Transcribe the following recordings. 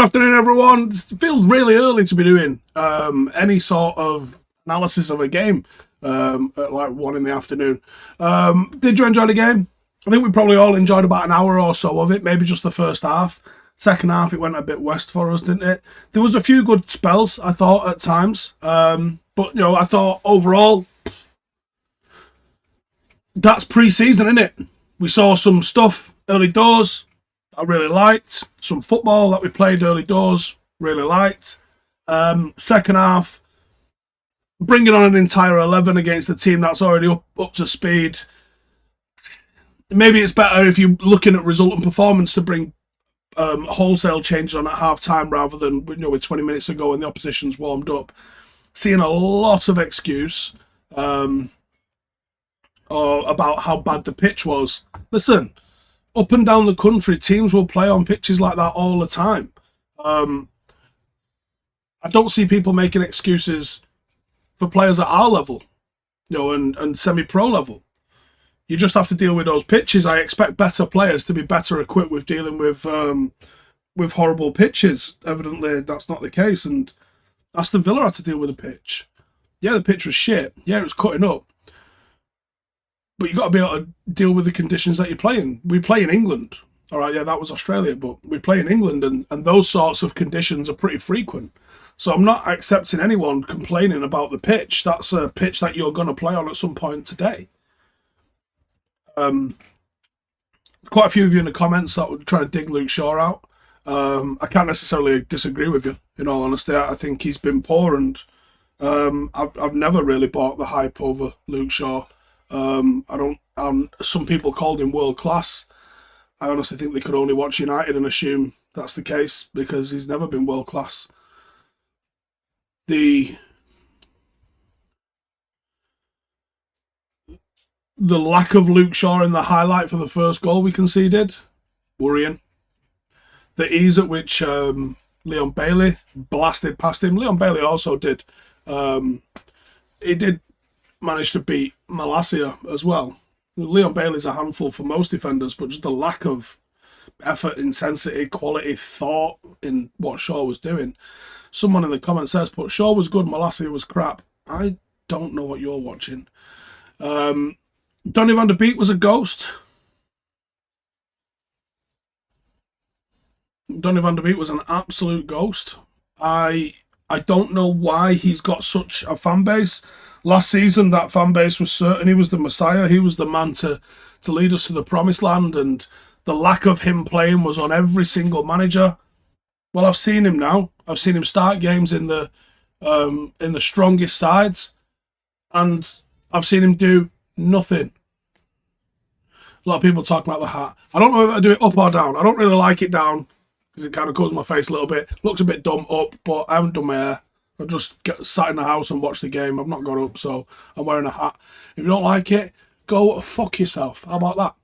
afternoon, everyone. It feels really early to be doing any sort of analysis of a game at like 1 in the afternoon. Did you enjoy the game? I think we probably all enjoyed about an hour or so of it, maybe just the first half. Second half, it went a bit west for us, didn't it? There was a few good spells, I thought, at times. But, you know, I thought overall, that's pre-season, isn't it? We saw some stuff early doors I really liked. Some football that we played early doors, really liked. Second half, bringing on an entire 11 against a team that's already up to speed. Maybe it's better if you're looking at result and performance to bring wholesale changes on at half-time rather than, you know, with 20 minutes ago when the opposition's warmed up. Seeing a lot of excuse about how bad the pitch was. Listen, up and down the country, teams will play on pitches like that all the time. I don't see people making excuses for players at our level, you know, and semi-pro level. You just have to deal with those pitches. I expect better players to be better equipped with dealing with horrible pitches. Evidently, that's not the case. And Aston Villa had to deal with the pitch. Yeah, the pitch was shit. Yeah, it was cutting up. But you've got to be able to deal with the conditions that you're playing. We play in England. All right, yeah, that was Australia, but we play in England, and those sorts of conditions are pretty frequent. So I'm not accepting anyone complaining about the pitch. That's a pitch that you're going to play on at some point today. Quite a few of you in the comments that were trying to dig Luke Shaw out. I can't necessarily disagree with you, in all honesty. I think he's been poor, and I've never really bought the hype over Luke Shaw. Some people called him world class. I honestly think they could only watch United and assume that's the case because he's never been world class. The lack of Luke Shaw in the highlight for the first goal we conceded, worrying. The ease at which Leon Bailey blasted past him. Leon Bailey also did. He did manage to beat Malacia as well. Leon Bailey's a handful for most defenders, but just the lack of effort, intensity, quality, thought in what Shaw was doing. Someone in the comments says, but Shaw was good, Malacia was crap. I don't know what you're watching. Donny van der Beek was a ghost. Donny van der Beek was an absolute ghost. I don't know why he's got such a fan base. Last season, that fan base was certain he was the Messiah. He was the man to lead us to the promised land, and the lack of him playing was on every single manager. Well, I've seen him now. I've seen him start games in the strongest sides, and I've seen him do nothing. A lot of people talking about the hat. I don't know if I do it up or down. I don't really like it down because it kind of covers my face a little bit. Looks a bit dumb up, but I haven't done my hair. I've just sat in the house and watched the game. I've not got up, so I'm wearing a hat. If you don't like it, go fuck yourself. How about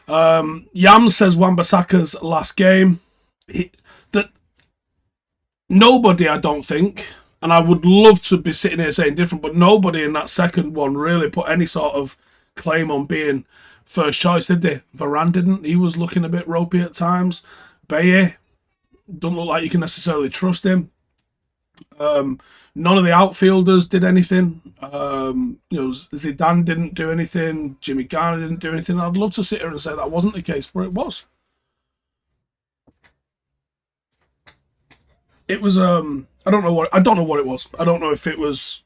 that? Yam says Wan-Bissaka's last game. That nobody, I don't think, and I would love to be sitting here saying different, but nobody in that second one really put any sort of claim on being first choice, did they? Varane didn't. He was looking a bit ropey at times. Baye doesn't look like you can necessarily trust him. None of the outfielders did anything. Zidane didn't do anything. Jimmy Garner didn't do anything. I'd love to sit here and say that wasn't the case, but it was. It was. I don't know what it was. I don't know if it was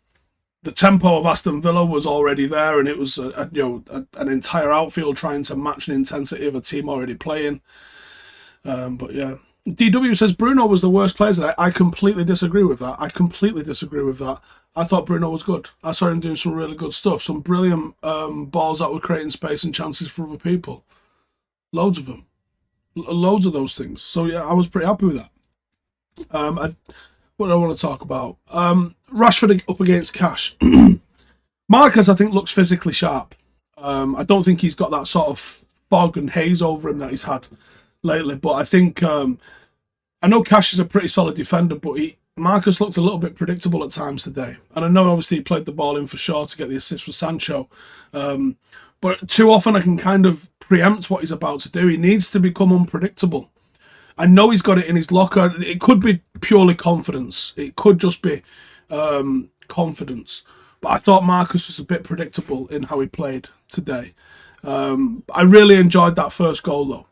the tempo of Aston Villa was already there, and it was an entire outfield trying to match the intensity of a team already playing. But yeah. DW says Bruno was the worst player today. I completely disagree with that. I thought Bruno was good. I saw him doing some really good stuff. Some brilliant balls that were creating space and chances for other people. Loads of them. Loads of those things. So yeah, I was pretty happy with that. What do I want to talk about? Rashford up against Cash. Marcus, I think, looks physically sharp. I don't think he's got that sort of fog and haze over him that he's had lately, but I think I know Cash is a pretty solid defender, but Marcus looked a little bit predictable at times today. And I know obviously he played the ball in for Shaw to get the assist for Sancho, but too often I can kind of preempt what he's about to do. He needs to become unpredictable. I know he's got it in his locker. It could be purely confidence. It could just be confidence. But I thought Marcus was a bit predictable in how he played today. I really enjoyed that first goal, though.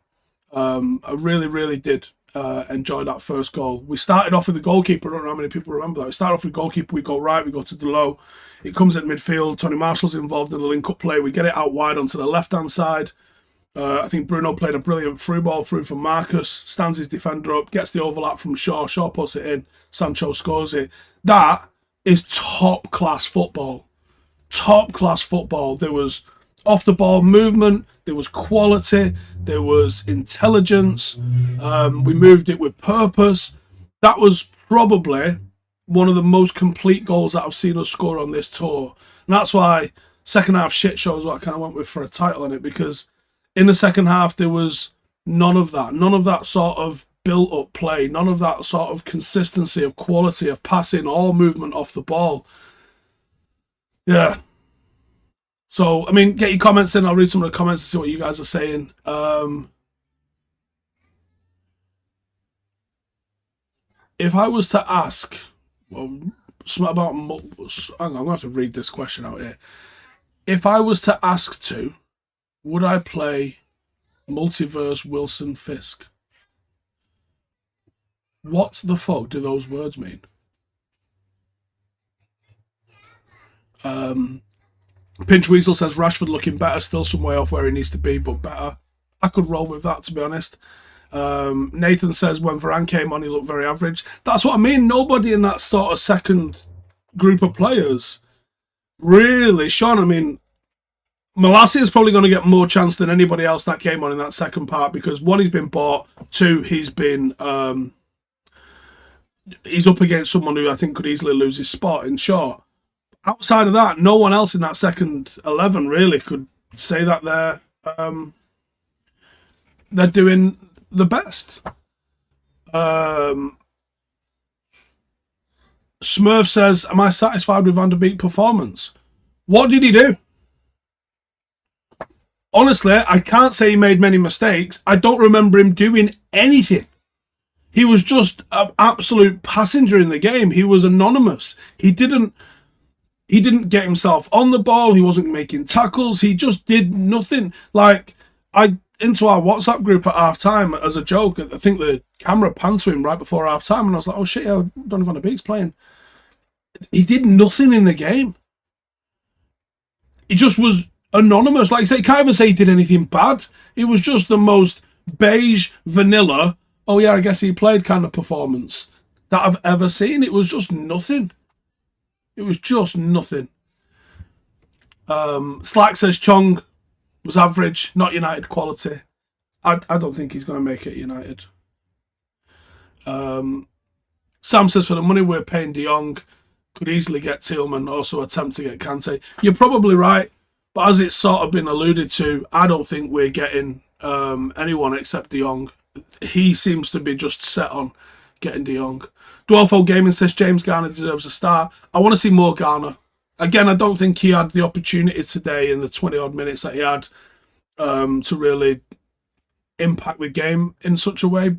I really, really did enjoy that first goal. We started off with the goalkeeper. I don't know how many people remember that. We started off with the goalkeeper. We go right. We go to the low. It comes at midfield. Tony Marshall's involved in the link-up play. We get it out wide onto the left-hand side. I think Bruno played a brilliant through ball through from Marcus. Stands his defender up. Gets the overlap from Shaw. Shaw puts it in. Sancho scores it. That is top-class football. Top-class football. There was off-the-ball movement. There was quality. There was intelligence. We moved it with purpose. That was probably one of the most complete goals that I've seen us score on this tour. And that's why second half Shitshow is what I kind of went with for a title on it, because in the second half there was none of that. None of that sort of built-up play. None of that sort of consistency of quality of passing or movement off the ball. Yeah. So, I mean, get your comments in. I'll read some of the comments to see what you guys are saying. If I was to ask, well, something about... Hang on, I'm going to have to read this question out here. If I was to ask to, would I play Multiverse Wilson Fisk? What the fuck do those words mean? Pinch Weasel says Rashford looking better, still some way off where he needs to be, but better. I could roll with that, to be honest. Nathan says when Varane came on, he looked very average. That's what I mean. Nobody in that sort of second group of players really shone. I mean, Malassi is probably going to get more chance than anybody else that came on in that second part, because one, he's been bought. Two, he's been he's up against someone who I think could easily lose his spot in Shaw. Outside of that, no one else in that second 11 really could say that they're doing the best. Smurf says, am I satisfied with Van der Beek's performance? What did he do? Honestly, I can't say he made many mistakes. I don't remember him doing anything. He was just an absolute passenger in the game. He was anonymous. He didn't get himself on the ball. He wasn't making tackles. He just did nothing. Like, into our WhatsApp group at half-time as a joke, I think the camera panned to him right before half-time, and I was like, oh shit, yeah, Donny van der Beek's playing. He did nothing in the game. He just was anonymous. Like I say, you can't even say he did anything bad. It was just the most beige, vanilla, oh yeah, I guess he played kind of performance that I've ever seen. It was just nothing. It was just nothing. Slack says Chong was average, not United quality. I don't think he's going to make it United. Sam says for the money we're paying De Jong, could easily get Tielemans, also attempt to get Kante. You're probably right, but as it's sort of been alluded to, I don't think we're getting anyone except De Jong. He seems to be just set on getting De Jong. Dwarfo Gaming says James Garner deserves a start. I want to see more Garner. Again, I don't think he had the opportunity today in the 20-odd minutes that he had to really impact the game in such a way.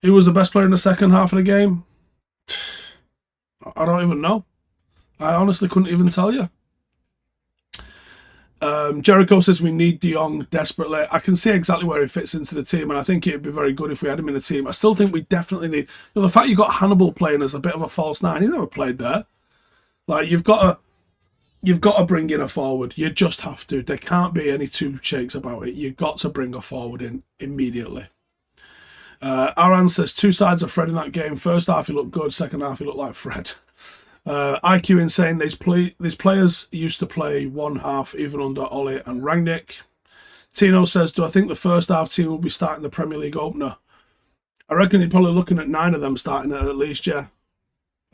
Who was the best player in the second half of the game? I don't even know. I honestly couldn't even tell you. Jericho says we need De Jong desperately. I can see exactly where he fits into the team, and I think it would be very good if we had him in the team. I still think we definitely need... You know, the fact you got Hannibal playing as a bit of a false nine, he never played there. Like, you've got to bring in a forward. You just have to. There can't be any two shakes about it. You've got to bring a forward in immediately. Aran says two sides of Fred in that game. First half he looked good. Second half he looked like Fred. IQ Insane, these players used to play one half even under Ollie and Rangnick. Tino says, do I think the first half team will be starting the Premier League opener? I reckon you're probably looking at 9 of them starting it at least, yeah.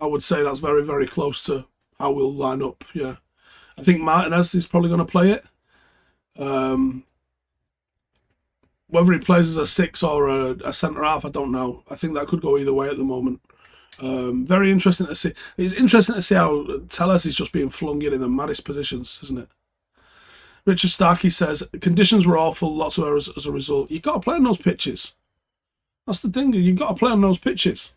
I would say that's very, very close to how we'll line up, yeah. I think Martinez is probably going to play it. Whether he plays as a 6 or a centre-half, I don't know. I think that could go either way at the moment. Very interesting to see. It's interesting to see how Telles is just being flung in the maddest positions, isn't it? Richard Starkey says, conditions were awful, lots of errors as a result. You've got to play on those pitches. That's the thing. You've got to play on those pitches.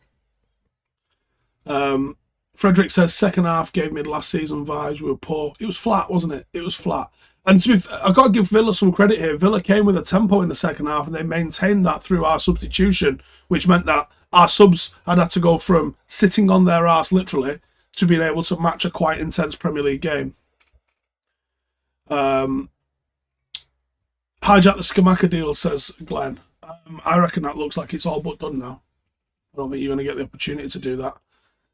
Frederick says, second half gave me last season vibes. We were poor. It was flat, wasn't it? It was flat. And I've got to give Villa some credit here. Villa came with a tempo in the second half, and they maintained that through our substitution, which meant that our subs had to go from sitting on their arse, literally, to being able to match a quite intense Premier League game. Hijack the Skamaka deal, says Glenn. I reckon that looks like it's all but done now. I don't think you're going to get the opportunity to do that.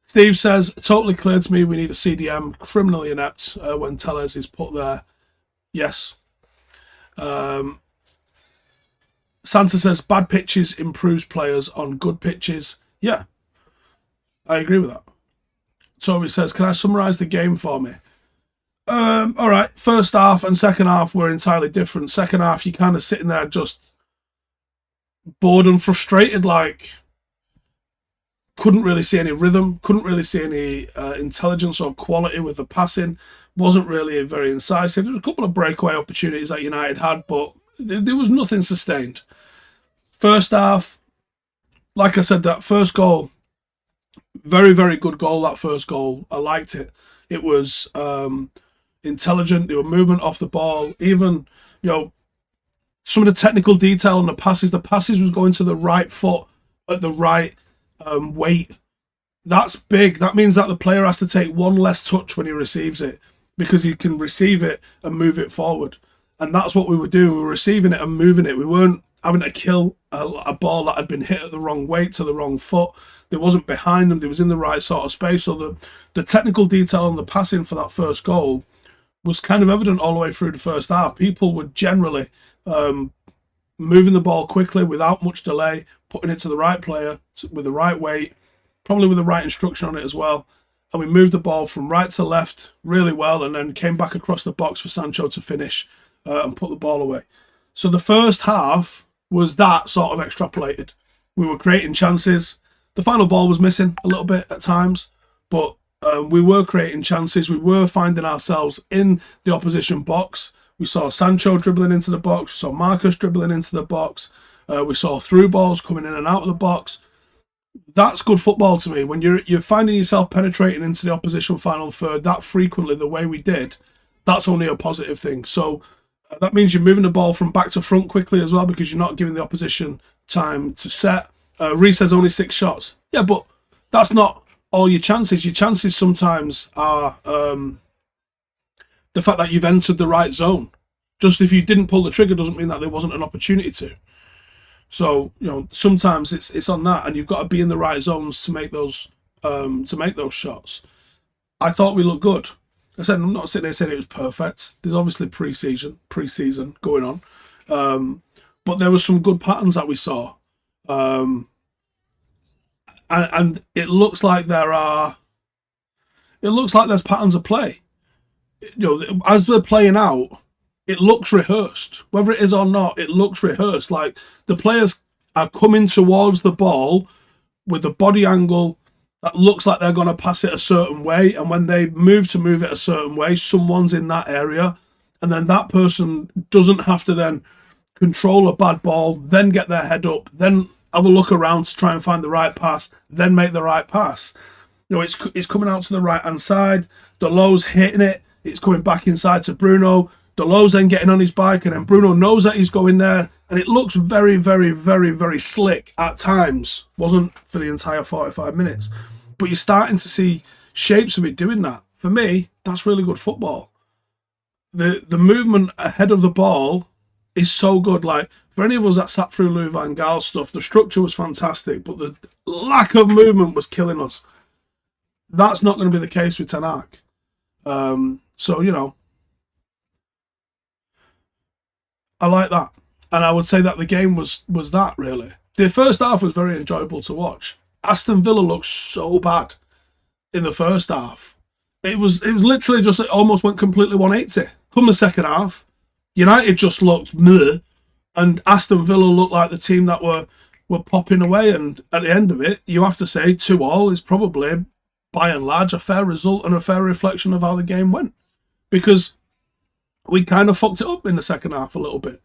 Steve says, totally clear to me we need a CDM, criminally inept when Tellez is put there. Yes. Santa says, bad pitches improves players on good pitches. Yeah, I agree with that. Toby says, can I summarise the game for me? All right, first half and second half were entirely different. Second half, you're kind of sitting there just bored and frustrated, like couldn't really see any rhythm, couldn't really see any intelligence or quality with the passing, wasn't really very incisive. There was a couple of breakaway opportunities that United had, but there was nothing sustained. First half, like I said, that first goal, very, very good goal, that first goal. I liked it. It was intelligent. There were movement off the ball. Even, some of the technical detail on the passes was going to the right foot at the right weight. That's big. That means that the player has to take one less touch when he receives it, because he can receive it and move it forward. And that's what we were doing. We were receiving it and moving it. We weren't having to kill a ball that had been hit at the wrong weight to the wrong foot. There wasn't behind them. There was in the right sort of space. So the technical detail on the passing for that first goal was kind of evident all the way through the first half. People were generally moving the ball quickly without much delay, putting it to the right player with the right weight, probably with the right instruction on it as well. And we moved the ball from right to left really well, and then came back across the box for Sancho to finish and put the ball away. So the first half was that sort of extrapolated. We were creating chances. The final ball was missing a little bit at times, but we were creating chances. We were finding ourselves in the opposition box. We saw Sancho dribbling into the box. We saw Marcus dribbling into the box. We saw through balls coming in and out of the box. That's good football to me. When you're finding yourself penetrating into the opposition final third that frequently the way we did, that's only a positive thing. So that means you're moving the ball from back to front quickly as well, because you're not giving the opposition time to set. Reece says only 6 shots. Yeah, but that's not all your chances. Your chances sometimes are the fact that you've entered the right zone. Just if you didn't pull the trigger doesn't mean that there wasn't an opportunity to. So, sometimes it's on that, and you've got to be in the right zones to make those shots. I thought we looked good. I said, I'm not sitting there saying it was perfect. There's obviously pre-season going on. But there were some good patterns that we saw. And it looks like there's patterns of play. As they're playing out, it looks rehearsed. Whether it is or not, it looks rehearsed. Like the players are coming towards the ball with the body angle that looks like they're going to pass it a certain way. And when they move it a certain way, someone's in that area. And then that person doesn't have to then control a bad ball, then get their head up, then have a look around to try and find the right pass, then make the right pass. It's coming out to the right-hand side. Dalot's hitting it. It's coming back inside to Bruno. Dalot's then getting on his bike, and then Bruno knows that he's going there. And it looks very, very, very, very slick at times. Wasn't for the entire 45 minutes. But you're starting to see shapes of it doing that. For me, that's really good football. The movement ahead of the ball is so good. Like, for any of us that sat through Louis van Gaal's stuff, the structure was fantastic, but the lack of movement was killing us. That's not going to be the case with Ten Hag. I like that. And I would say that the game was that, really. The first half was very enjoyable to watch. Aston Villa looked so bad in the first half. It was literally just, it almost went completely 180. Come the second half, United just looked meh, and Aston Villa looked like the team that were popping away. And at the end of it, you have to say 2-2 is probably, by and large, a fair result and a fair reflection of how the game went. Because we kind of fucked it up in the second half a little bit.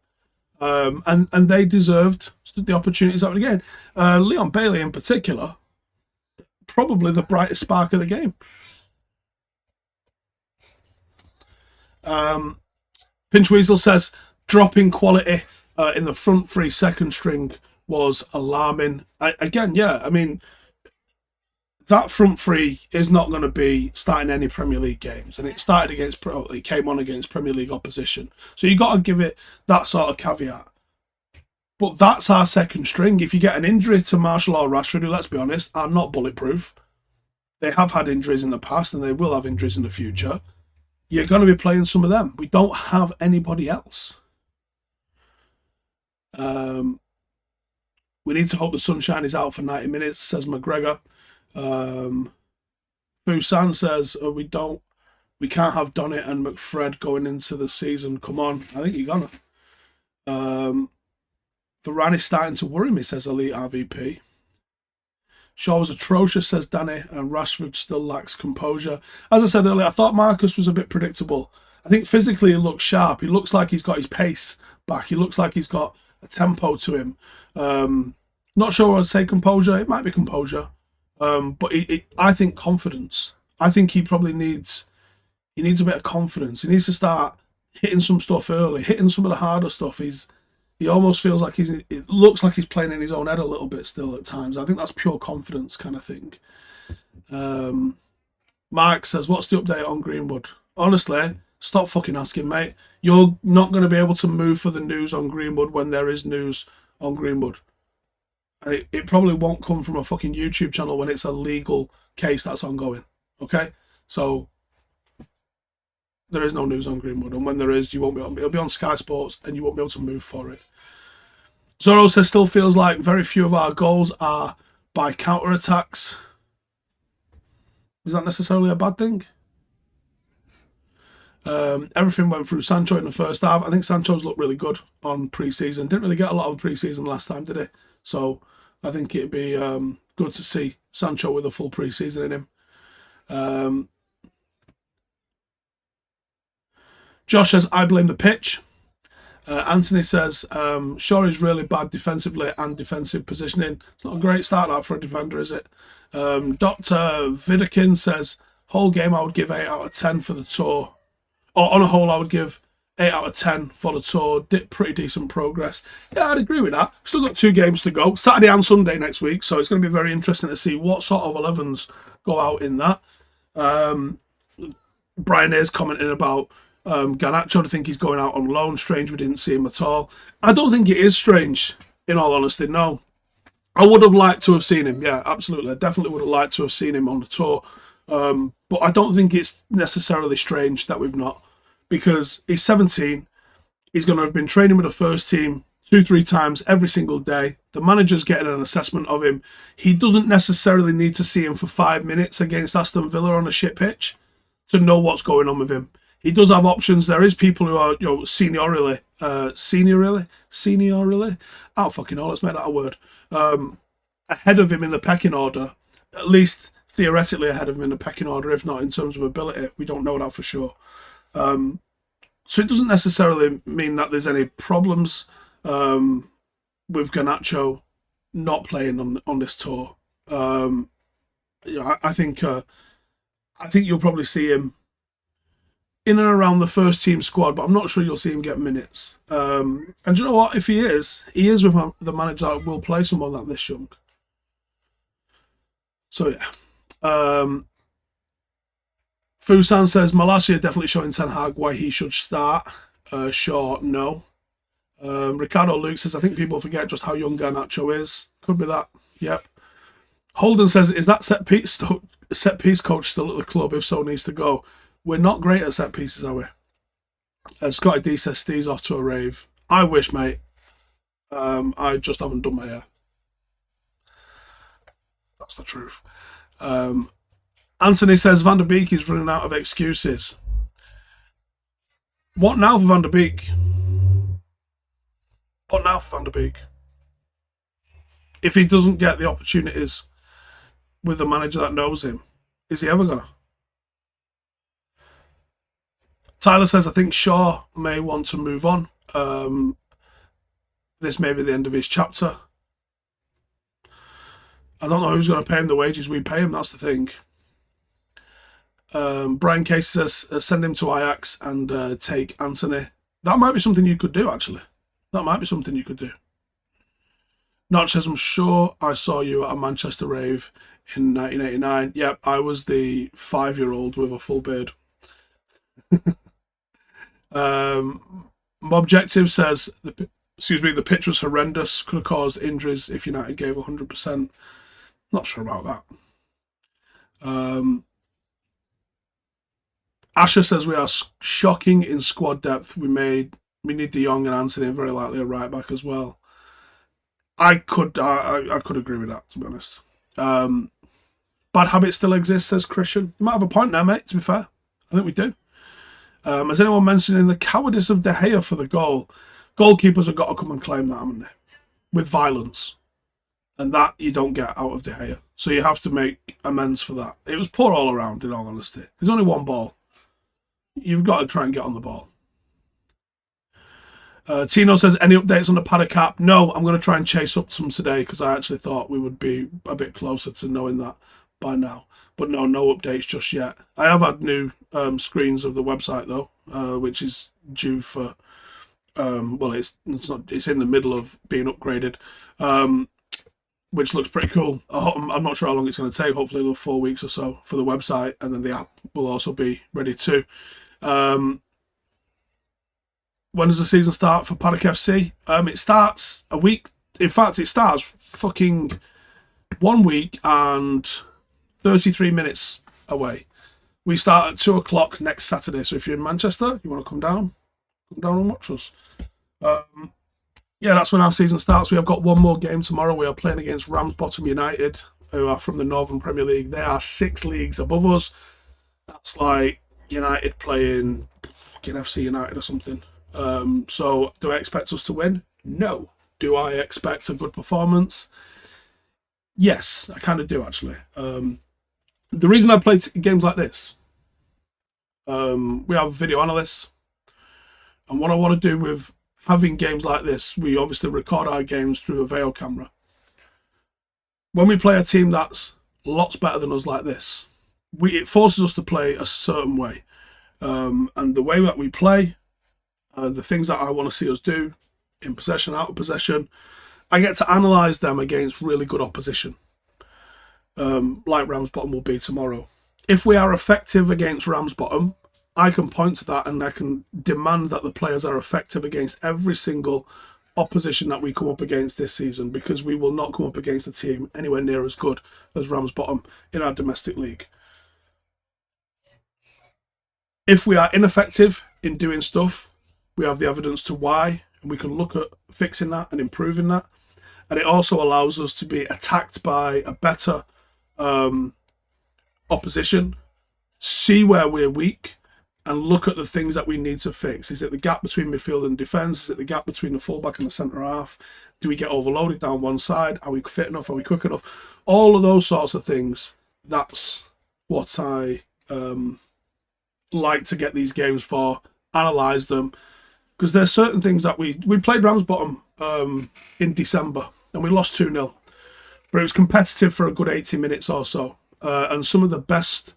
And they deserved the opportunities that were again. Leon Bailey in particular, probably the brightest spark of the game. Pinch Weasel says dropping quality in the front three second string was alarming. Again, yeah, I mean, that front three is not going to be starting any Premier League games, and it came on against Premier League opposition. So you got to give it that sort of caveat. But that's our second string. If you get an injury to Marshall or Rashford, who, let's be honest, are not bulletproof, they have had injuries in the past and they will have injuries in the future, you're going to be playing some of them. We don't have anybody else. We need to hope the sunshine is out for 90 minutes, says McGregor. Busan says, we can't have Donnet and McFred going into the season. Come on, I think you're gonna. The run is starting to worry me, says Elite RVP. Shaw was atrocious, says Danny, and Rashford still lacks composure. As I said earlier, I thought Marcus was a bit predictable. I think physically he looks sharp. He looks like he's got his pace back. He looks like he's got a tempo to him. Not sure I'd say composure. It might be composure. But I think confidence. I think he probably needs a bit of confidence. He needs to start hitting some stuff early, hitting some of the harder stuff. He almost feels like it looks like he's playing in his own head a little bit still at times. I think that's pure confidence kind of thing. Mark says, what's the update on Greenwood? Honestly, stop fucking asking, mate. You're not going to be able to move for the news on Greenwood when there is news on Greenwood. And it probably won't come from a fucking YouTube channel when it's a legal case that's ongoing. Okay? So there is no news on Greenwood, and when there is, you won't be it'll be on Sky Sports and you won't be able to move for it. Zorro says, still feels like very few of our goals are by counter-attacks. Is that necessarily a bad thing? Everything went through Sancho in the first half. I think Sancho's looked really good on pre-season. Didn't really get a lot of pre-season last time, did he? So I think it'd be good to see Sancho with a full pre-season in him. Josh says, I blame the pitch. Anthony says, Shaw is really bad defensively and defensive positioning. It's not a great start out for a defender, is it? Dr. Vidakin says, whole game I would give 8 out of 10 for the tour. Or on a whole, I would give 8 out of 10 for the tour. Pretty decent progress. Yeah, I'd agree with that. Still got 2 games to go. Saturday and Sunday next week. So it's going to be very interesting to see what sort of 11s go out in that. Brian is commenting about Garnacho. I think he's going out on loan. Strange we didn't see him at all. I don't think it is strange, in all honesty, no. I would have liked to have seen him, yeah, absolutely. I definitely would have liked to have seen him on the tour. But I don't think it's necessarily strange that we've not. Because he's 17, he's going to have been training with the first team 2-3 times every single day. The manager's getting an assessment of him. He doesn't necessarily need to see him for 5 minutes against Aston Villa on a shit pitch to know what's going on with him. He does have options. There is people who are, seniorly. Oh, fucking hell, let's make that a word. Ahead of him in the pecking order, at least theoretically ahead of him in the pecking order, if not in terms of ability. We don't know that for sure. So it doesn't necessarily mean that there's any problems with Garnacho not playing on this tour. I think you'll probably see him in and around the first team squad, but I'm not sure you'll see him get minutes. And you know what? If he is with the manager that will play someone like this young. So yeah. Fusan says, Malacia definitely showing Ten Hag why he should start. Sure, no. Ricardo Luke says, I think people forget just how young Garnacho is. Could be that. Yep. Holden says, is that set piece coach still at the club? If so, needs to go. We're not great at set pieces, are we? Scotty D says, Steve's off to a rave. I wish, mate. I just haven't done my hair. That's the truth. Anthony says Van der Beek is running out of excuses. What now for Van der Beek? What now for Van der Beek? If he doesn't get the opportunities with the manager that knows him, is he ever gonna? Tyler says, I think Shaw may want to move on. this may be the end of his chapter. I don't know who's going to pay him the wages we pay him, that's the thing. Brian Casey says, send him to Ajax and take Anthony. That might be something you could do, actually. That might be something you could do. Notch says, I'm sure I saw you at a Manchester rave in 1989. Yep, I was the 5-year-old with a full beard. Mobjective says, the pitch was horrendous. Could have caused injuries if United gave 100%. Not sure about that. Asher says, we are shocking in squad depth. We need De Jong and Anthony, and very likely a right back as well. I could agree with that, to be honest. Bad habits still exist, says Christian. You might have a point there, mate, to be fair. I think we do. Has anyone mentioned the cowardice of De Gea for the goal? Goalkeepers have got to come and claim that, haven't they? With violence. And that you don't get out of De Gea. So you have to make amends for that. It was poor all around, in all honesty. There's only one ball. You've got to try and get on the ball. Tino says, any updates on the Paddock app? No, I'm going to try and chase up some today because I actually thought we would be a bit closer to knowing that by now. But no updates just yet. I have had new screens of the website though, which is due for, it's in the middle of being upgraded, which looks pretty cool. I'm not sure how long it's going to take. Hopefully another 4 weeks or so for the website, and then the app will also be ready too. When does the season start for Paddock FC? It starts a week. In fact, it starts fucking 1 week and 33 minutes away. We start at 2 o'clock next Saturday. So if you're in Manchester, you want to come down and watch us. That's when our season starts. We have got one more game tomorrow. We are playing against Ramsbottom United, who are from the Northern Premier League. They are 6 leagues above us. That's like United playing fucking FC United or something. So do I expect us to win? No. Do I expect a good performance? Yes, I kind of do, actually. The reason I play games like this, we have video analysts, and what I want to do with having games like this, we obviously record our games through a Veo camera. When we play a team that's lots better than us like this, it forces us to play a certain way. And the way that we play, the things that I want to see us do, in possession, out of possession, I get to analyse them against really good opposition, like Ramsbottom will be tomorrow. If we are effective against Ramsbottom, I can point to that and I can demand that the players are effective against every single opposition that we come up against this season, because we will not come up against a team anywhere near as good as Ramsbottom in our domestic league. If we are ineffective in doing stuff, we have the evidence to why, and we can look at fixing that and improving that. And it also allows us to be attacked by a better opposition, see where we're weak, and look at the things that we need to fix. Is it the gap between midfield and defence? Is it the gap between the fullback and the centre half? Do we get overloaded down one side? Are we fit enough? Are we quick enough? All of those sorts of things. That's what I like to get these games for, analyse them. Because there's certain things that we played Ramsbottom in December and we lost 2-0. But it was competitive for a good 80 minutes or so. And some of the best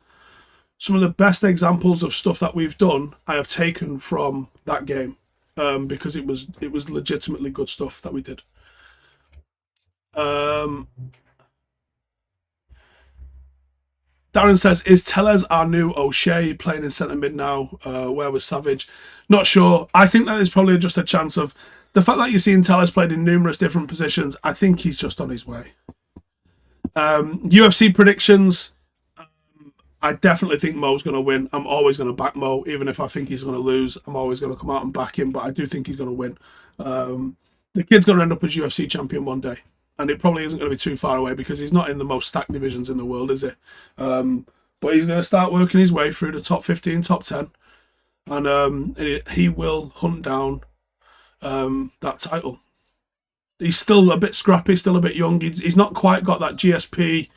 examples of stuff that we've done, I have taken from that game, because it was legitimately good stuff that we did. Darren says, is Tellez our new O'Shea playing in centre mid now? Where was Savage? Not sure. I think that is probably just a chance of the fact that you're seeing Tellez played in numerous different positions. I think he's just on his way. UFC predictions. I definitely think Mo's going to win. I'm always going to back Mo, even if I think he's going to lose. I'm always going to come out and back him, but I do think he's going to win. The kid's going to end up as UFC champion one day. And it probably isn't going to be too far away because he's not in the most stacked divisions in the world, is he? But he's going to start working his way through the top 15, top 10. And he will hunt down that title. He's still a bit scrappy, still a bit young. He's not quite got that GSP,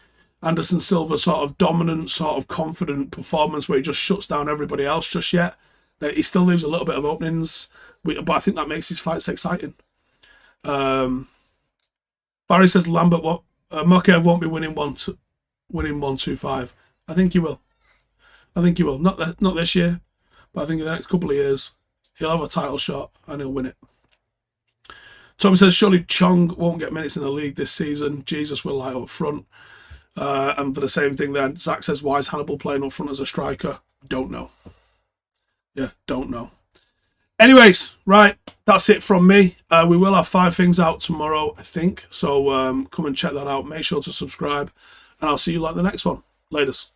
Anderson Silva sort of dominant, sort of confident performance where he just shuts down everybody else just yet. He still leaves a little bit of openings, but I think that makes his fights exciting. Barry says Lambert Mokaev won't be winning 125. I think he will. I think he will. Not this year, but I think in the next couple of years he'll have a title shot and he'll win it. Tommy says surely Chong won't get minutes in the league this season. Jesus will light up front. And for the same thing then, Zach says why is Hannibal playing up front as a striker? Don't know. Yeah, don't know. Anyways, right, that's it from me. We will have 5 things out tomorrow, I think. So come and check that out. Make sure to subscribe. And I'll see you like the next one. Laters.